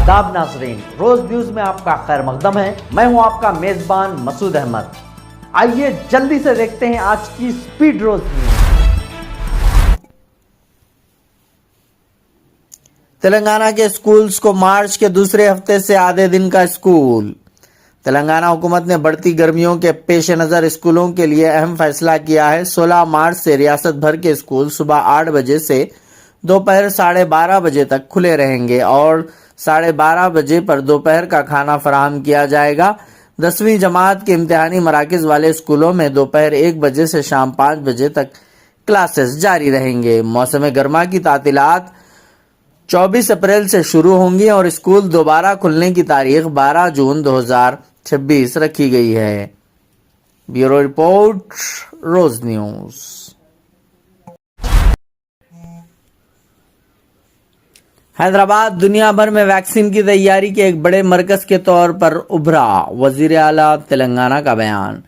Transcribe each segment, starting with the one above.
आदाब नाज़रीन, रोज न्यूज में आपका खैर मकदम है। मैं हूं आपका मेजबान मसूद अहमद। आइए जल्दी से देखते हैं आज की स्पीड रोज न्यूज। तेलंगाना के स्कूल्स को मार्च के दूसरे हफ्ते से आधे दिन का स्कूल। तेलंगाना हुकूमत ने बढ़ती गर्मियों के पेश नज़र स्कूलों के लिए अहम फैसला किया है। 16 मार्च से रियासत भर के स्कूल सुबह 8 बजे से दोपहर 12:30 बजे तक खुले रहेंगे और 12:30 बजे पर दोपहर का खाना फराहम किया जाएगा। 10वीं जमात के इम्तिहानी मराकज़ वाले स्कूलों में दोपहर 1 बजे से शाम 5 बजे तक क्लासेस जारी रहेंगे। मौसम गर्मा की तातीलात 24 अप्रैल से शुरू होंगी और स्कूल दोबारा खुलने की तारीख 12 जून 2026 रखी गई है। ब्यूरो रिपोर्ट, रोज न्यूज। हैदराबाद दुनिया भर में वैक्सीन की तैयारी के एक बड़े मरकज के तौर पर उभरा, वजीर आला तेलंगाना का बयान।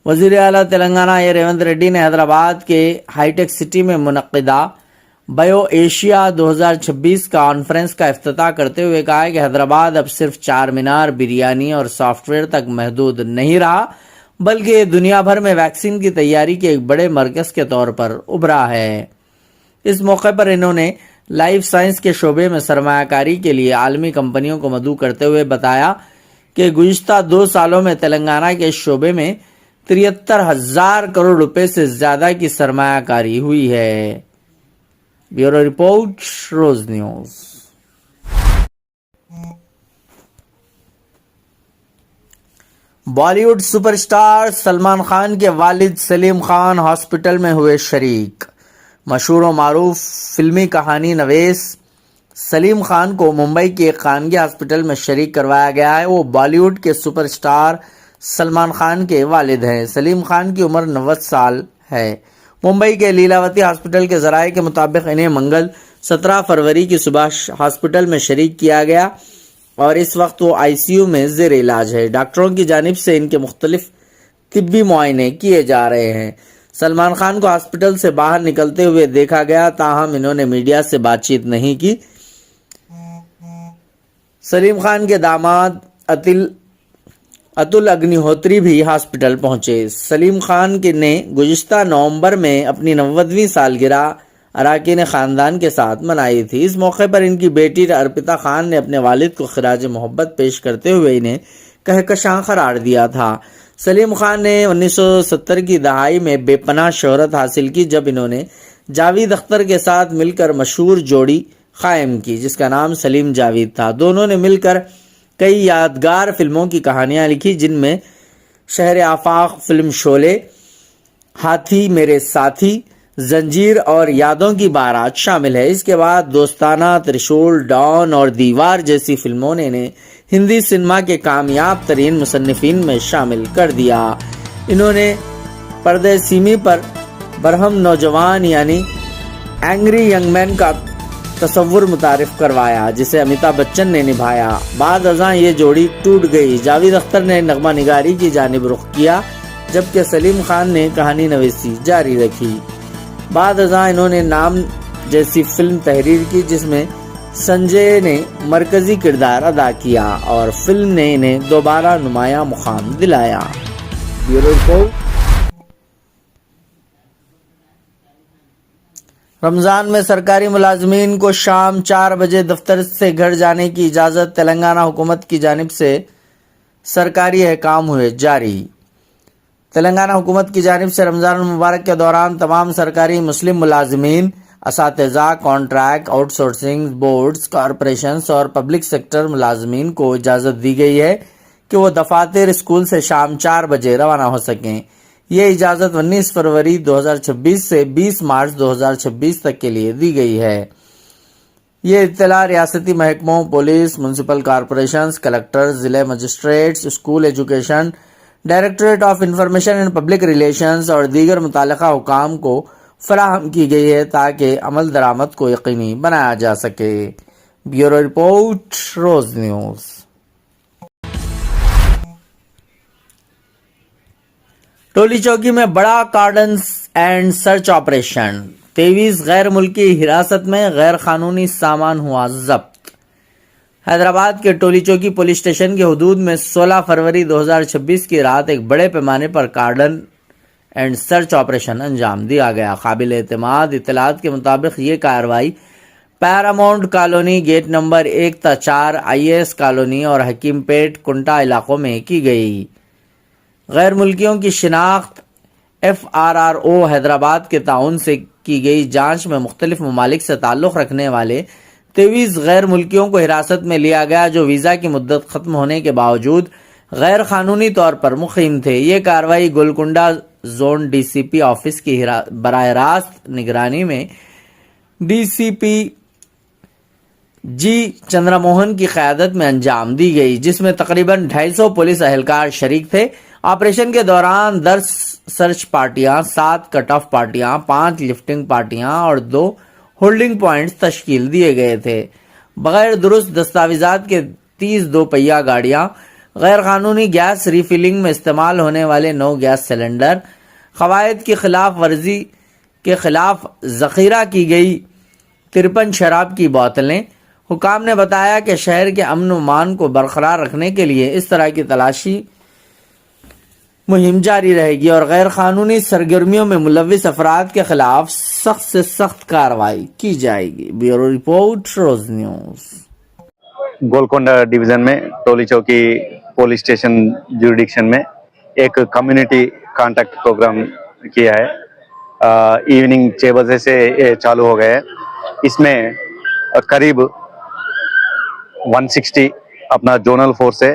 वजीर आला तेलंगाना रेवंत रेड्डी ने हैदराबाद के हाईटेक सिटी में मुनक्किदा बायो एशिया 2026 कॉन्फ्रेंस का इफ्तिताह करते हुए कहा कि हैदराबाद अब सिर्फ चार मीनार, बिरयानी और सॉफ्टवेयर तक महदूद नहीं रहा, बल्कि दुनिया भर में वैक्सीन की तैयारी के एक बड़े मरकज के तौर पर उभरा है। इस मौके पर इन्होंने लाइफ साइंस के शोबे में सरमायाकारी के लिए आलमी कंपनियों को मदऊ करते हुए बताया कि गुज़िश्ता 2 सालों में तेलंगाना के इस शोबे में 73,000 करोड़ रुपए से ज्यादा की सरमायाकारी हुई है। ब्यूरो रिपोर्ट, रोज न्यूज। बॉलीवुड सुपरस्टार सलमान खान के वालिद सलीम खान हॉस्पिटल में हुए शरीक। मशहूर और मारूफ फिल्मी कहानी नवीस सलीम खान को मुंबई के एक खानगी हॉस्पिटल में शरीक करवाया गया है। वो बॉलीवुड के सुपरस्टार सलमान खान के वालिद हैं। सलीम खान की उम्र 90 साल है। मुंबई के लीलावती हॉस्पिटल के जराये के मुताबिक इन्हें मंगल 17 फरवरी की सुबह हॉस्पिटल में शरीक किया गया और इस वक्त वो आईसीयू में जेर इलाज है। डॉक्टरों की जानिब से इनके मुख्तलिफ तिब्बी मुआयने किए जा रहे हैं। सलमान खान को हॉस्पिटल से बाहर निकलते हुए देखा गया, ताहम इन्होंने मीडिया से बातचीत नहीं की। सलीम खान के दामाद अतुल अग्निहोत्री भी हॉस्पिटल पहुंचे। सलीम खान ने गुज़िश्ता नवंबर में अपनी 90वीं सालगिरह अरकान खानदान के साथ मनाई थी। इस मौके पर इनकी बेटी अर्पिता खान ने अपने वालिद को खिराज मोहब्बत पेश करते हुए इन्हें कहकशां करार दिया था। सलीम खान ने 1970 की दहाई में बेपनाह शोहरत हासिल की जब इन्होंने जावेद अख्तर के साथ मिलकर मशहूर जोड़ी कायम की जिसका नाम सलीम जावेद था। दोनों ने मिलकर कई यादगार फिल्मों की कहानियां लिखी, जिनमें शहर आफाक फिल्म, शोले, हाथी मेरे साथी, जंजीर और यादों की बारात शामिल है। इसके बाद दोस्ताना, त्रिशूल, डॉन और दीवार जैसी फिल्मों ने इन्हें हिंदी सिनेमा के कामयाब तरीन मुसन्निफीन में शामिल कर दिया। इन्होंने पर्दे सीमी पर बरहम नौजवान यानी एंग्री यंग मैन का तस्वुर मुतारिफ करवाया, जिसे अमिताभ बच्चन ने निभाया। बाद अज़ां ये जोड़ी टूट गई। जावेद अख्तर ने नगमा निगारी की जानिब रुख किया, जबकि सलीम खान ने कहानी नवीसी जारी रखी। बाद अज़ां इन्होंने नाम जैसी फिल्म तहरीर की, जिसमें संजय ने मरकजी किरदार अदा किया और फिल्म ने इन्हें दोबारा नुमाया मुकाम दिलाया। Bureau report. रमजान में सरकारी मुलाजमीन को शाम 4 बजे दफ्तर से घर जाने की इजाज़त तेलंगाना हुकूमत की जानिब से सरकारी अहकाम हुए जारी। तेलंगाना हुकूमत की जानिब से रमज़ान मुबारक के दौरान तमाम सरकारी मुस्लिम मुलाजमीन, असातिज़ा, कॉन्ट्रैक्ट, आउटसोर्सिंग, बोर्ड्स, कॉरपोरेशंस और पब्लिक सेक्टर मुलाजमीन को इजाज़त दी गई है कि वो दफातर स्कूल से शाम 4 बजे रवाना हो सकें। ये इजाज़त 19 फरवरी 2026 से 20 मार्च 2026 तक के लिए दी गई है। ये इत्तला रियासती महकमों, पुलिस, म्यूनसिपल कॉरपोरेशंस, कलेक्टर, जिले magistrates, school education, directorate of information and public relations और दीगर मुताल्लिका हुकाम को फराहम की गई है ताकि अमल दरामद को यकीनी बनाया जा सके। ब्यूरो रिपोर्ट, रोज न्यूज। टोली चौकी में बड़ा कार्डन्स एंड सर्च ऑपरेशन। 23 गैर मुल्की हिरासत में गैर कानूनी सामान हुआ जब्त। हैदराबाद के टोली चौकी पुलिस स्टेशन के हदूद में 16 फरवरी 2026 की रात एक बड़े पैमाने पर कार्डन एंड सर्च ऑपरेशन अंजाम दिया गया। काबिल एतमाद इत्तलात के मुताबिक ये कार्रवाई Paramount colony gate number 1-4 IAS colony और हकीमपेट कुंटा इलाकों में की गई। गैर मुल्कियों की शिनाख्त FRRO हैदराबाद के ताउन से की गई जांच में मुख्तलिफ ममालिक से ताल्लुक़ रखने वाले 23 गैर मुल्कियों को हिरासत में लिया गया, जो वीज़ा की मुद्दत ख़त्म होने के बावजूद गैर कानूनी तौर पर मुक़ीम थे। ये कार्रवाई गोलकुंडा जोन DCP ऑफिस की बराह रास्त निगरानी में DCP G चंद्रमोहन की क़यादत में अंजाम दी गई, जिसमें तकरीबन 250 पुलिस अहलकार शरीक थे। ऑपरेशन के दौरान 10 सर्च पार्टियां, 7 कट ऑफ पार्टियां, 5 लिफ्टिंग पार्टियां और 2 होल्डिंग पॉइंट्स तश्कील दिए गए थे। बगैर दुरुस्त दस्तावेजात के 30 दोपहिया गाड़ियां, गैर कानूनी गैस रिफिलिंग में इस्तेमाल होने वाले 9 गैस सिलेंडर, कवायद की खिलाफ वर्जी के खिलाफ जखीरा की गई 53 शराब की बोतलें। हुकाम ने बताया कि शहर के अमन व अमान को बरकरार रखने के लिए इस तरह की तलाशी मुहिम जारी रहेगी और गैर कानूनी सरगर्मियों में मुलविस अफराद के खिलाफ सख्त से सख्त कार्रवाई की जाएगी। ब्यूरो रिपोर्ट, रोज न्यूज। गोलकोंडा डिवीजन में टोली चौकी पुलिस स्टेशन जुरिडिक्शन में एक कम्युनिटी कांटेक्ट प्रोग्राम किया है। इवनिंग 6 बजे से ये चालू हो गया है। इसमें करीब 160 अपना जोनल फोर्स है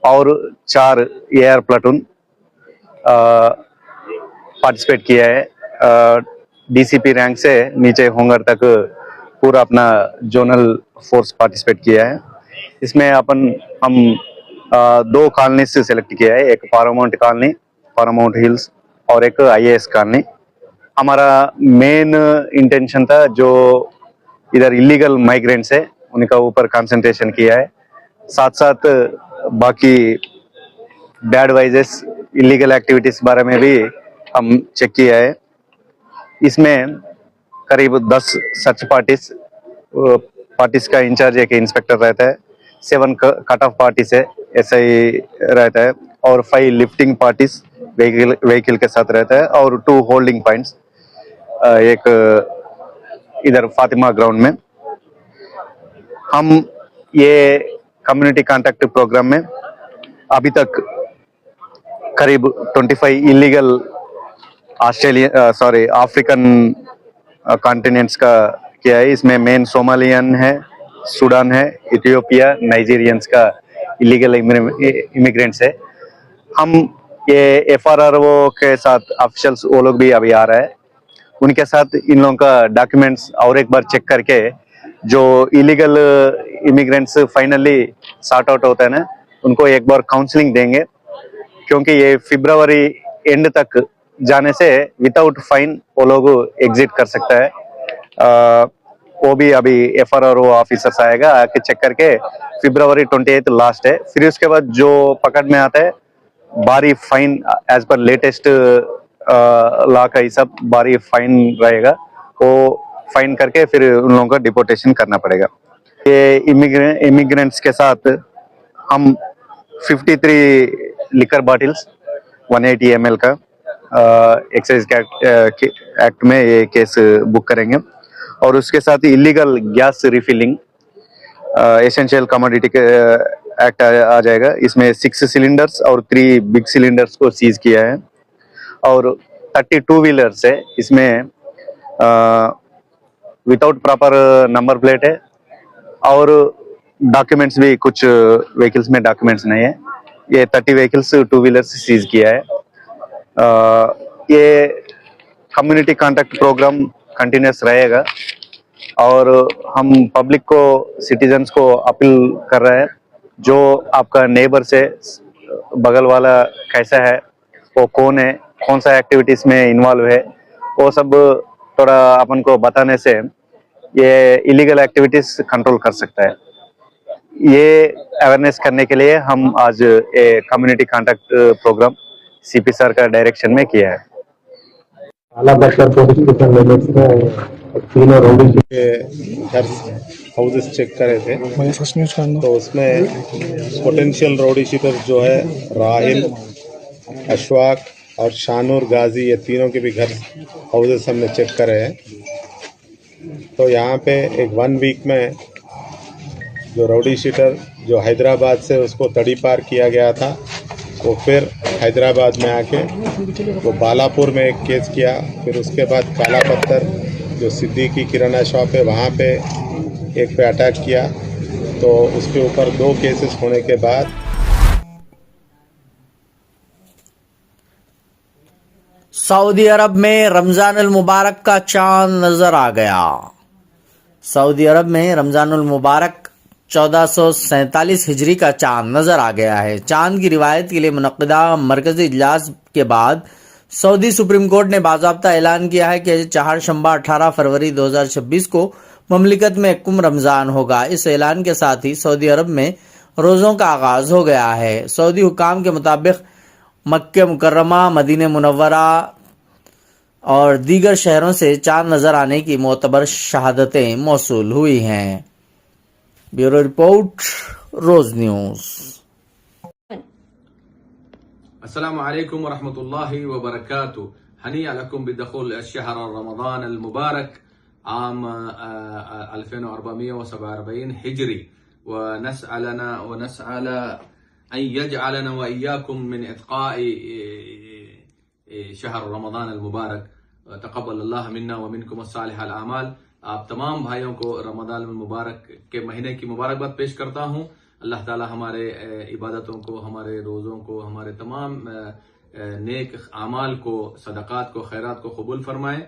और 4 AR प्लाटून पार्टिसिपेट किया है। DCP रैंक से नीचे होंगर तक पूरा अपना जोनल फोर्स पार्टिसिपेट किया है। इसमें हम 2 कॉलोनी से सेलेक्ट किया है, एक पैरामाउंट कॉलोनी, पैरामाउंट हिल्स और एक IAS कॉलोनी। हमारा मेन इंटेंशन था जो इधर इलीगल माइग्रेंट्स है उनका ऊपर कंसंट्रेशन किया है, साथ साथ बाकी बैड वाइजेस इलीगल एक्टिविटीज बारे में भी हम चेक किया है। इसमें करीब 10 सर्च पार्टीज का इंचार्ज एक इंस्पेक्टर रहता है, 7 कट ऑफ पार्टीज है SI रहता है और 5 लिफ्टिंग पार्टीज व्हीकल के साथ रहता है और 2 होल्डिंग पॉइंट्स एक इधर फातिमा ग्राउंड में। हम ये कम्युनिटी कांटेक्ट प्रोग्राम में अभी तक करीब 25 इलीगल अफ्रीकन कॉन्टिनेंट्स का किया है। इसमें मेन सोमालियन है, सूडान है, इथियोपिया, नाइजीरियंस का इलीगल इमिग्रेंट्स है। हम ये FRRO के साथ ऑफिशियल्स वो लोग भी अभी आ रहा है, उनके साथ इन लोगों का डॉक्यूमेंट्स और एक बार चेक करके जो illegal immigrants finally sort out होता है ना, उनको एक बार काउंसलिंग देंगे, क्योंकि ये फरवरी एंड तक जाने से विदाउट फाइन वो लोग एग्जिट कर सकता है। वो भी अभी FRRO ऑफिसर्स आएगा, आके चेक करके फरवरी 28 लास्ट है। फिर उसके बाद जो पकड़ में आता है भारी fine, as per latest law का ही सब भारी फाइन रहेगा, वो फाइन करके फिर उन लोगों का डिपोर्टेशन करना पड़ेगा। ये इमिग्रेंट्स के साथ हम 53 लिकर बॉटल्स 180 ml का एक्साइज एक्ट में ये केस बुक करेंगे और उसके साथ illegal gas refilling essential commodity के एक्ट आ जाएगा। इसमें 6 सिलेंडर्स और 3 बिग सिलेंडर्स को सीज किया है और 32 व्हीलर्स है। इसमें विदाउट प्रॉपर नंबर प्लेट है और डॉक्यूमेंट्स भी कुछ व्हीकल्स में डॉक्यूमेंट्स नहीं है। ये 30 व्हीकल्स 2 व्हीलर्स सीज किया है। ये कम्युनिटी कांटेक्ट प्रोग्राम कंटिन्यूस रहेगा और हम पब्लिक को, सिटीजन्स को अपील कर रहे हैं, जो आपका नेबर से बगल वाला कैसा है, वो कौन है, कौन सा एक्टिविटीज में इन्वॉल्व है, वो सब थोड़ा अपन को बताने से ये इलीगल एक्टिविटीज कंट्रोल कर सकता है। ये अवेयरनेस करने के लिए हम आज ये community contact programme CP sir का डायरेक्शन में किया है। तीनों रौडी के घर हाउसेस चेक करे थे, तो उसमें पोटेंशियल रौडी शीटर जो है राहिल, अशफाक और शानूर गाजी, ये तीनों के भी घर हाउसेस हमने चेक करे हैं। तो यहाँ पे एक 1 वीक में जो रौडी शीटर जो हैदराबाद से उसको तड़ी पार किया गया था, वो फिर हैदराबाद में आके वो बालापुर में एक केस किया, फिर उसके बाद काला पत्थर जो सिद्दीकी किराना शॉप है वहाँ पे एक पे अटैक किया। तो उसके ऊपर 2 केसेस होने के बाद सऊदी अरब में रमजान अल मुबारक का चांद नजर आ गया। सऊदी अरब में रमजान अल मुबारक 1447 हिजरी का चांद नजर आ गया है। चांद की रिवायत के लिए मुनक्किदा मरकजी इजलास के बाद सऊदी सुप्रीम कोर्ट ने बाज़ाब्ता ऐलान किया है कि चहारशंबा 18 फरवरी 2026 को ममलिकत में कुम रमजान होगा। इस ऐलान के साथ ही सऊदी अरब में रोज़ों का आगाज हो गया है। सऊदी हुकाम के मुताबिक मक्के मुकर्रमा, मदीने मुनव्वरा और दीगर शहरों से चांद नजर आने की मोतबर शहादतें मौसूल हुई हैं। ब्यूरो रिपोर्ट, रोज न्यूज। अस्सलामु अलैकुम वरहमतुल्लाहि वबरकातुहू। हनीअ लकुम बिदखूल अश-शहर रमज़ान अल-मुबारक आम 1447 हिजरी व नसअल अन यजअलना व इय्याकुम मिन इत्क़ाइ शहर रमज़ान अल-मुबारक। तक़ब्बल अल्लाह मिन्ना व मिनकुम अस्सालिहल आमाल। आप तमाम भाइयों को रमज़ान मुबारक के महीने की मुबारकबाद पेश करता हूँ। अल्लाह ताला हमारे इबादतों को, हमारे रोज़ों को, हमारे तमाम नेक आमाल को, सदक़ात को, खैरात को कबूल फरमाएं।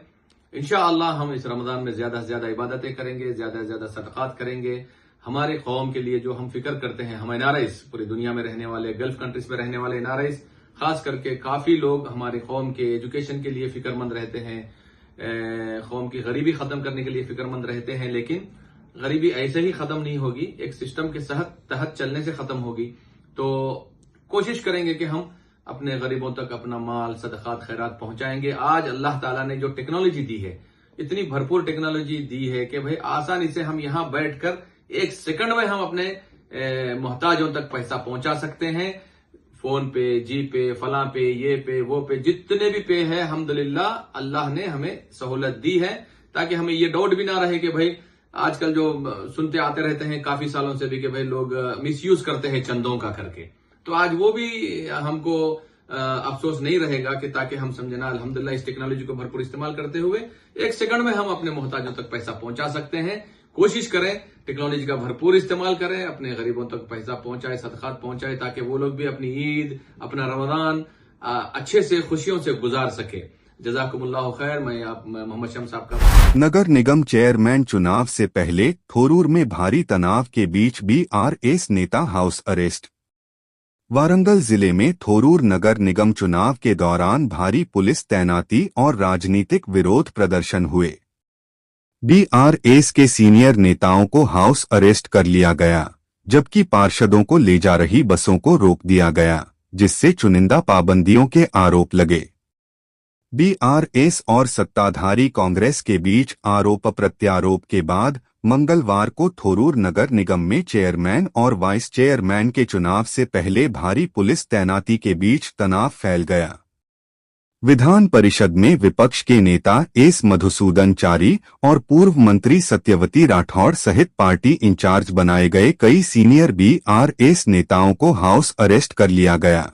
इंशाअल्लाह हम इस रमज़ान में ज़्यादा से ज़्यादा इबादतें करेंगे, ज़्यादा से ज़्यादा सदक़ात करेंगे। हमारे कौम के लिए जो हम फिक्र करते हैं, हम एनआरआईज़, पूरी दुनिया में रहने वाले, गल्फ कंट्रीज में रहने वाले एनआरआईज़, खास करके काफ़ी लोग हमारे कौम के एजुकेशन के लिए फ़िक्रमंद रहते हैं, कौम की गरीबी ख़त्म करने के लिए फ़िक्रमंद रहते हैं। लेकिन गरीबी ऐसे ही ख़त्म नहीं होगी, एक सिस्टम के तहत चलने से ख़त्म होगी। तो कोशिश करेंगे कि हम अपने गरीबों तक अपना माल, सदक़ात, खैरात पहुंचाएंगे। आज अल्लाह ताला ने जो टेक्नोलॉजी दी है, इतनी भरपूर टेक्नोलॉजी दी है कि भाई आसानी से हम यहाँ बैठकर 1 सेकंड में हम अपने मोहताजों तक पैसा पहुंचा सकते हैं। फोन पे, जी पे, फलां पे, ये पे, वो पे, जितने भी पे है अल्हम्दुलिल्लाह अल्लाह ने हमें सहूलत दी है, ताकि हमें ये डाउट भी ना रहे कि भाई आजकल जो सुनते आते रहते हैं काफी सालों से भी कि भाई लोग मिसयूज करते हैं चंदों का करके। तो आज वो भी हमको अफसोस नहीं रहेगा कि ताकि हम समझना अल्हम्दुलिल्लाह इस टेक्नोलॉजी को भरपूर इस्तेमाल करते हुए 1 सेकंड में हम अपने मोहताजों तक पैसा पहुंचा सकते हैं। कोशिश करें टेक्नोलॉजी का भरपूर इस्तेमाल करें, अपने गरीबों तक पैसा पहुंचाए, सदक़ात पहुंचाए, ताकि वो लोग भी अपनी ईद, अपना रमजान अच्छे से खुशियों से गुजार सके। जज़ाकुमुल्लाह खैर। मैं मोहम्मद शम्स साहब का। नगर निगम चेयरमैन चुनाव से पहले थोरूर में भारी तनाव के बीच बीआरएस नेता हाउस अरेस्ट। वारंगल जिले में थोरूर नगर निगम चुनाव के दौरान भारी पुलिस तैनाती और राजनीतिक विरोध प्रदर्शन हुए। बीआरएस के सीनियर नेताओं को हाउस अरेस्ट कर लिया गया, जबकि पार्षदों को ले जा रही बसों को रोक दिया गया, जिससे चुनिंदा पाबंदियों के आरोप लगे। बीआरएस और सत्ताधारी कांग्रेस के बीच आरोप प्रत्यारोप के बाद मंगलवार को थोरूर नगर निगम में चेयरमैन और वाइस चेयरमैन के चुनाव से पहले भारी पुलिस तैनाती के बीच तनाव फैल गया। विधान परिषद में विपक्ष के नेता एस मधुसूदन चारी और पूर्व मंत्री सत्यवती राठौड़ सहित पार्टी इंचार्ज बनाए गए कई सीनियर बीआरएस नेताओं को हाउस अरेस्ट कर लिया गया।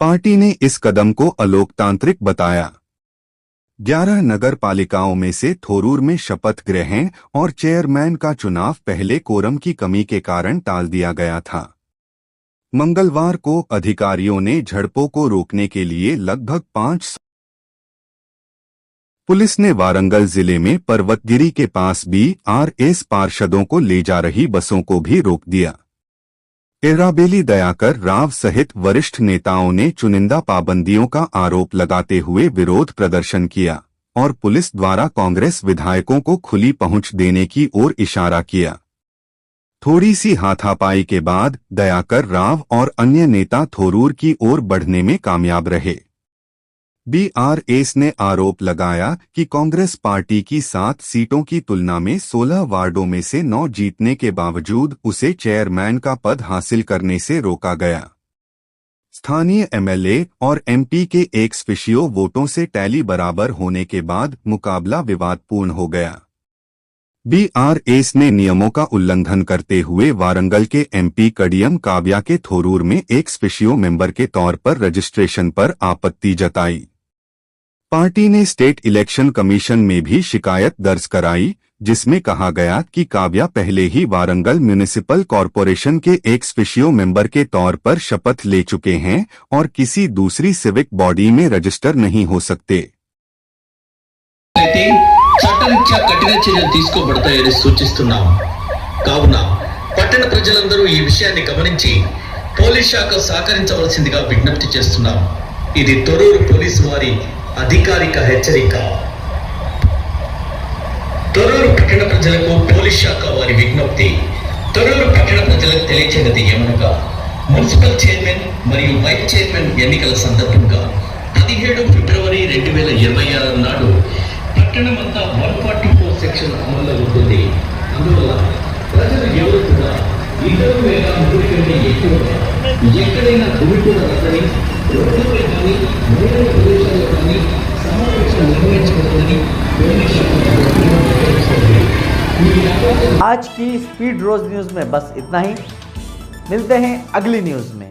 पार्टी ने इस कदम को अलोकतांत्रिक बताया। 11 नगर पालिकाओं में से थोरूर में शपथ ग्रहण और चेयरमैन का चुनाव पहले कोरम की कमी के कारण टाल दिया गया था। मंगलवार को अधिकारियों ने झड़पों को रोकने के लिए लगभग 500 पुलिस ने वारंगल जिले में पर्वतगिरी के पास बीआरएस पार्षदों को ले जा रही बसों को भी रोक दिया। एराबेली दयाकर राव सहित वरिष्ठ नेताओं ने चुनिंदा पाबंदियों का आरोप लगाते हुए विरोध प्रदर्शन किया और पुलिस द्वारा कांग्रेस विधायकों को खुली पहुंच देने की ओर इशारा किया। थोड़ी सी हाथापाई के बाद दयाकर राव और अन्य नेता थोरूर की ओर बढ़ने में कामयाब रहे। बीआरएस ने आरोप लगाया कि कांग्रेस पार्टी की 7 सीटों की तुलना में 16 वार्डों में से 9 जीतने के बावजूद उसे चेयरमैन का पद हासिल करने से रोका गया। स्थानीय एमएलए और एमपी के एक्स ऑफिशियो वोटों से टैली बराबर होने के बाद मुकाबला विवादपूर्ण हो गया। बीआरएस ने नियमों का उल्लंघन करते हुए वारंगल के एमपी कडियम काव्या के थोरूर में एक्स ऑफिशियो मेंबर के तौर पर रजिस्ट्रेशन पर आपत्ति जताई। पार्टी ने स्टेट इलेक्शन कमीशन में भी शिकायत दर्ज कराई, जिसमें कहा गया कि काव्या पहले ही वारंगल म्युनिसिपल कॉरपोरेशन के एक्स ऑफिशियो मेंबर के तौर पर शपथ ले चुके हैं और किसी दूसरी सिविक बॉडी में रजिस्टर नहीं हो सकते। చట్టరీత్యా కఠిన చర్యలు తీసుకోబడతాయని సూచిస్తున్నాం। కావున పట్టణ ప్రజలందరూ ఈ విషయాన్ని గమనించి పోలీస్ శాఖ సహకరించవలసిందిగా విజ్ఞప్తి చేస్తున్నాం। ఇది తొర్రూరు పోలీసు వారి అధికారిక హెచ్చరిక। తొర్రూరు పట్టణ ప్రజలకు పోలీస్ శాఖ వారి విజ్ఞప్తి। తొర్రూరు పట్టణ ప్రజలకు తెలియచేయనిది ఏమనగా మున్సిపల్ చైర్మన్ మరియు వైస్ చైర్మన్ ఎన్నికల సందర్భంగా 17 ఫిబ్రవరి 2026 నాడు పట్టణమంతా 144 సెక్షన్ అమల్లో ఉంటుంది। అందువల్ల ప్రజలు ఎవరు కూడా 2 లేదా 3 కంటే ఎక్కువగా ఎక్కడైనా గుమికూడదని, రోడ్లపై కానీ మహిళల ప్రదేశాల్లో కానీ సమావేశం నిర్వహించకూడదని పోలీస్ శాఖ आज की स्पीड रोज न्यूज में बस इतना ही। मिलते हैं अगली न्यूज में।